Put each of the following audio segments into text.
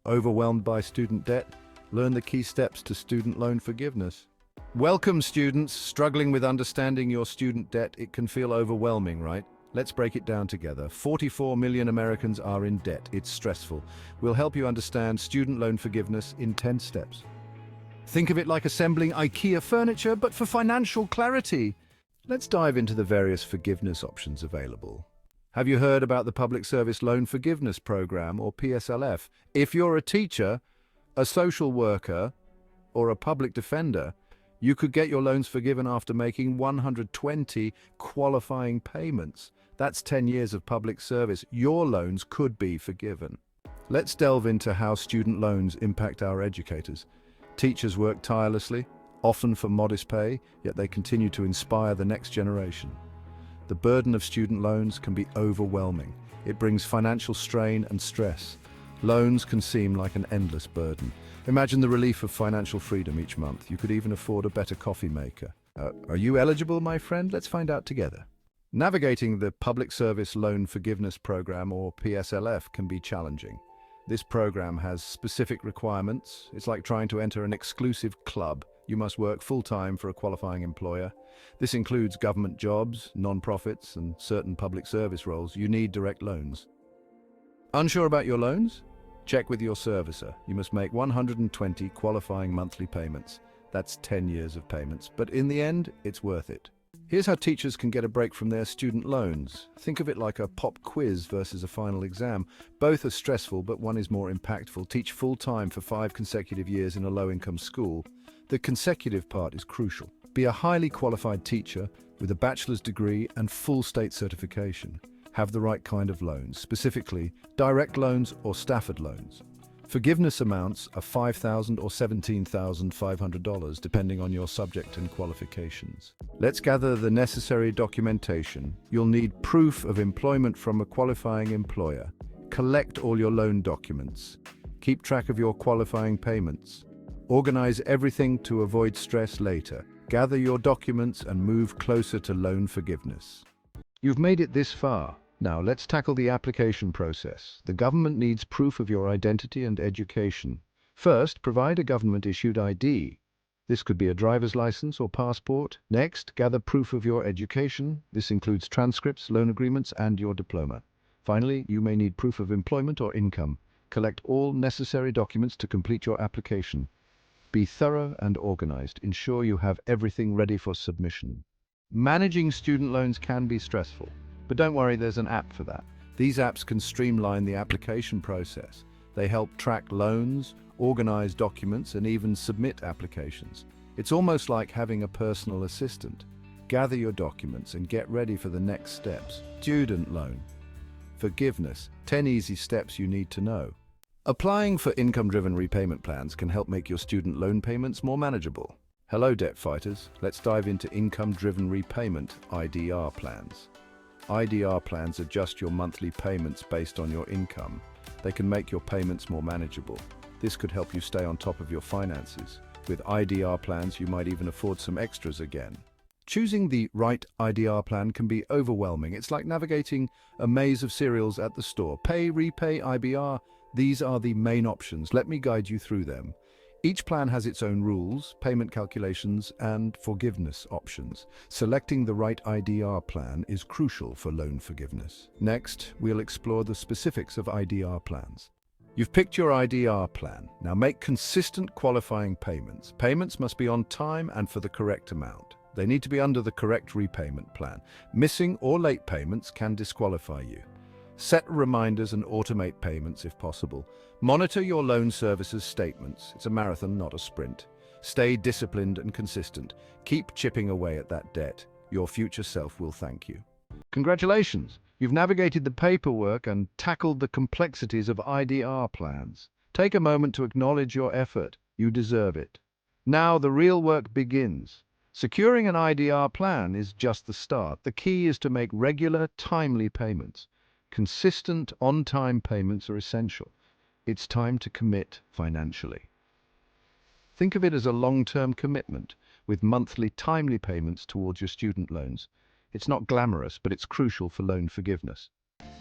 Overwhelmed by student debt? Learn the key steps to student loan forgiveness. Welcome, students. Struggling with understanding your student debt, it can feel overwhelming, right? Let's break it down together. 44 million Americans are in debt. It's stressful. We'll help you understand student loan forgiveness in 10 steps. Think of it like assembling IKEA furniture, but for financial clarity. Let's dive into the various forgiveness options available. Have you heard about the Public Service Loan Forgiveness Program, or PSLF? If you're a teacher, a social worker, or a public defender, you could get your loans forgiven after making 120 qualifying payments. That's 10 years of public service. Your loans could be forgiven. Let's delve into how student loans impact our educators. Teachers work tirelessly, often for modest pay, yet they continue to inspire the next generation. The burden of student loans can be overwhelming. It brings financial strain and stress. Loans can seem like an endless burden. Imagine the relief of financial freedom each month. You could even afford a better coffee maker. Are you eligible, my friend? Let's find out together. Navigating the Public Service Loan Forgiveness Program, or PSLF, can be challenging. This program has specific requirements. It's like trying to enter an exclusive club. You must work full-time for a qualifying employer. This includes government jobs, non-profits, and certain public service roles. You need direct loans. Unsure about your loans? Check with your servicer. You must make 120 qualifying monthly payments. That's 10 years of payments, but in the end, it's worth it. Here's how teachers can get a break from their student loans. Think of it like a pop quiz versus a final exam. Both are stressful, but one is more impactful. Teach full-time for 5 consecutive years in a low-income school. The consecutive part is crucial. Be a highly qualified teacher with a bachelor's degree and full state certification. Have the right kind of loans, specifically direct loans or Stafford loans. Forgiveness amounts are $5,000 or $17,500 depending on your subject and qualifications. Let's gather the necessary documentation. You'll need proof of employment from a qualifying employer. Collect all your loan documents. Keep track of your qualifying payments. Organize everything to avoid stress later. Gather your documents and move closer to loan forgiveness. You've made it this far. Now let's tackle the application process. The government needs proof of your identity and education. First, provide a government-issued ID. This could be a driver's license or passport. Next, gather proof of your education. This includes transcripts, loan agreements, and your diploma. Finally, you may need proof of employment or income. Collect all necessary documents to complete your application. Be thorough and organized. Ensure you have everything ready for submission. Managing student loans can be stressful, but don't worry, there's an app for that. These apps can streamline the application process. They help track loans, organize documents, and even submit applications. It's almost like having a personal assistant. Gather your documents and get ready for the next steps. Student loan forgiveness. 10 easy steps you need to know. Applying for income-driven repayment plans can help make your student loan payments more manageable. Hello, debt fighters. Let's dive into income-driven repayment (IDR) plans. IDR plans adjust your monthly payments based on your income. They can make your payments more manageable. This could help you stay on top of your finances. With IDR plans, you might even afford some extras again. Choosing the right IDR plan can be overwhelming. It's like navigating a maze of cereals at the store. Pay, repay, IBR. These are the main options. Let me guide you through them. Each plan has its own rules, payment calculations, and forgiveness options. Selecting the right IDR plan is crucial for loan forgiveness. Next, we'll explore the specifics of IDR plans. You've picked your IDR plan. Now make consistent qualifying payments. Payments must be on time and for the correct amount. They need to be under the correct repayment plan. Missing or late payments can disqualify you. Set reminders and automate payments if possible. Monitor your loan services statements. It's a marathon, not a sprint. Stay disciplined and consistent. Keep chipping away at that debt. Your future self will thank you. Congratulations! You've navigated the paperwork and tackled the complexities of IDR plans. Take a moment to acknowledge your effort. You deserve it. Now the real work begins. Securing an IDR plan is just the start. The key is to make regular, timely payments. Consistent, on-time payments are essential. It's time to commit financially. Think of it as a long-term commitment with monthly, timely payments towards your student loans. It's not glamorous, but it's crucial for loan forgiveness.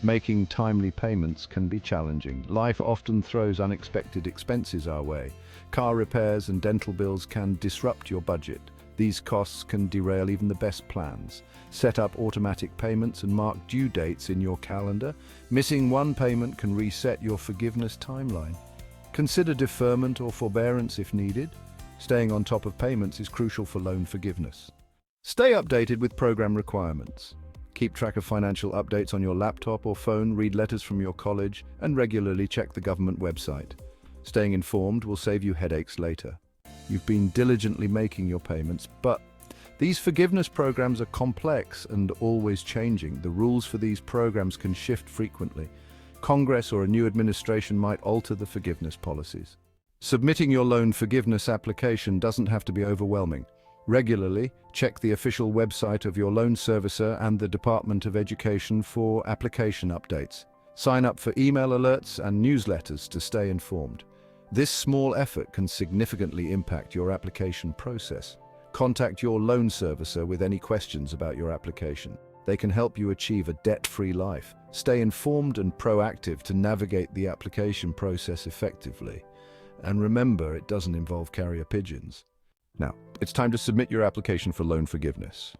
Making timely payments can be challenging. Life often throws unexpected expenses our way. Car repairs and dental bills can disrupt your budget. These costs can derail even the best plans. Set up automatic payments and mark due dates in your calendar. Missing one payment can reset your forgiveness timeline. Consider deferment or forbearance if needed. Staying on top of payments is crucial for loan forgiveness. Stay updated with program requirements. Keep track of financial updates on your laptop or phone, read letters from your college, and regularly check the government website. Staying informed will save you headaches later. You've been diligently making your payments, but these forgiveness programs are complex and always changing. The rules for these programs can shift frequently. Congress or a new administration might alter the forgiveness policies. Submitting your loan forgiveness application doesn't have to be overwhelming. Regularly, check the official website of your loan servicer and the Department of Education for application updates. Sign up for email alerts and newsletters to stay informed. This small effort can significantly impact your application process. Contact your loan servicer with any questions about your application. They can help you achieve a debt-free life. Stay informed and proactive to navigate the application process effectively. And remember, it doesn't involve carrier pigeons. Now, it's time to submit your application for loan forgiveness.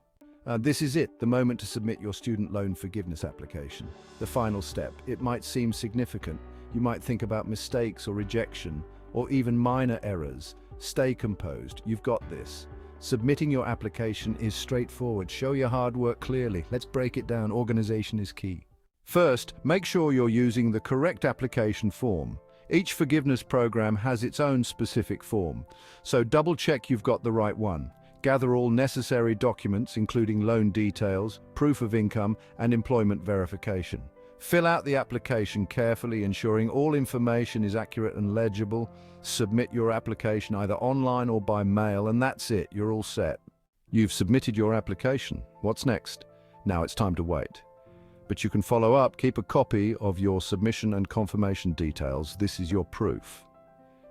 This is it, the moment to submit your student loan forgiveness application. The final step. It might seem significant. You might think about mistakes or rejection, or even minor errors. Stay composed. You've got this. Submitting your application is straightforward. Show your hard work clearly. Let's break it down. Organization is key. First, make sure you're using the correct application form. Each forgiveness program has its own specific form, so double-check you've got the right one. Gather all necessary documents, including loan details, proof of income, and employment verification. Fill out the application carefully, ensuring all information is accurate and legible. Submit your application either online or by mail, and that's it, you're all set. You've submitted your application. What's next? Now it's time to wait. But you can follow up. Keep a copy of your submission and confirmation details. This is your proof.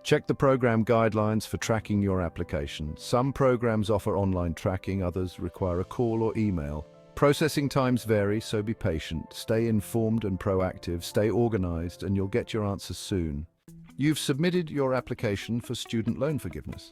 Check the program guidelines for tracking your application. Some programs offer online tracking, others require a call or email. Processing times vary, so be patient. Stay informed and proactive, stay organized, and you'll get your answers soon. You've submitted your application for student loan forgiveness.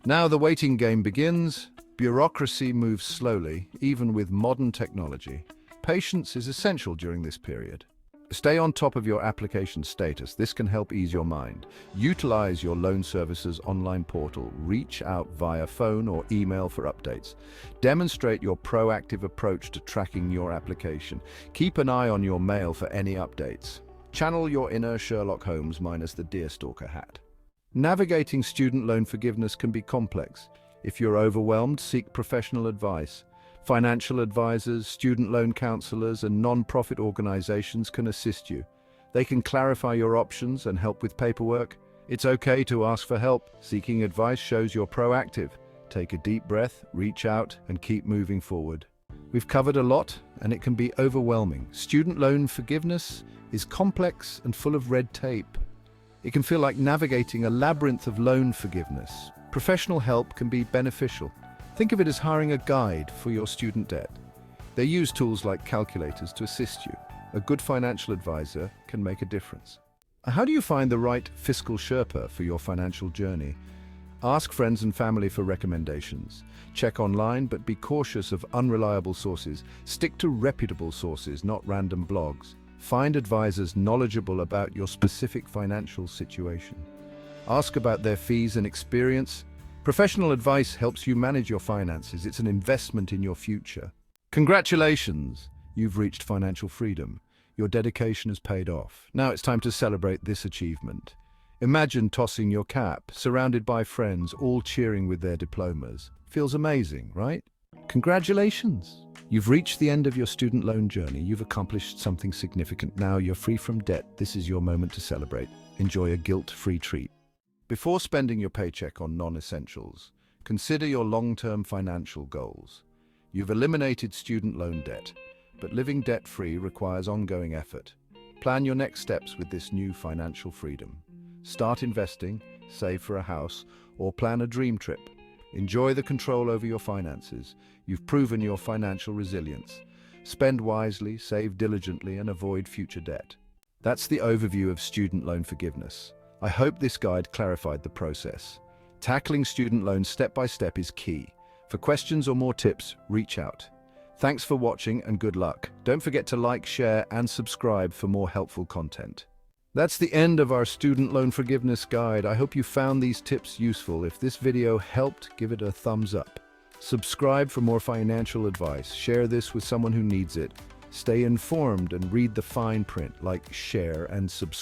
Now the waiting game begins. Bureaucracy moves slowly, even with modern technology. Patience is essential during this period. Stay on top of your application status. This can help ease your mind. Utilize your loan servicer's online portal. Reach out via phone or email for updates. Demonstrate your proactive approach to tracking your application. Keep an eye on your mail for any updates. Channel your inner Sherlock Holmes minus the Deerstalker hat. Navigating student loan forgiveness can be complex. If you're overwhelmed, seek professional advice. Financial advisors, student loan counselors, and non-profit organizations can assist you. They can clarify your options and help with paperwork. It's okay to ask for help. Seeking advice shows you're proactive. Take a deep breath, reach out, and keep moving forward. We've covered a lot, and it can be overwhelming. Student loan forgiveness is complex and full of red tape. It can feel like navigating a labyrinth of loan forgiveness. Professional help can be beneficial. Think of it as hiring a guide for your student debt. They use tools like calculators to assist you. A good financial advisor can make a difference. How do you find the right fiscal Sherpa for your financial journey? Ask friends and family for recommendations. Check online, but be cautious of unreliable sources. Stick to reputable sources, not random blogs. Find advisors knowledgeable about your specific financial situation. Ask about their fees and experience. Professional advice helps you manage your finances. It's an investment in your future. Congratulations! You've reached financial freedom. Your dedication has paid off. Now it's time to celebrate this achievement. Imagine tossing your cap, surrounded by friends, all cheering with their diplomas. Feels amazing, right? Congratulations! You've reached the end of your student loan journey. You've accomplished something significant. Now you're free from debt. This is your moment to celebrate. Enjoy a guilt-free treat. Before spending your paycheck on non-essentials, consider your long-term financial goals. You've eliminated student loan debt, but living debt-free requires ongoing effort. Plan your next steps with this new financial freedom. Start investing, save for a house, or plan a dream trip. Enjoy the control over your finances. You've proven your financial resilience. Spend wisely, save diligently, and avoid future debt. That's the overview of student loan forgiveness. I hope this guide clarified the process. Tackling student loans step by step is key. For questions or more tips, reach out. Thanks for watching and good luck. Don't forget to like, share, and subscribe for more helpful content. That's the end of our student loan forgiveness guide. I hope you found these tips useful. If this video helped, give it a thumbs up. Subscribe for more financial advice. Share this with someone who needs it. Stay informed and read the fine print, like, share, and subscribe.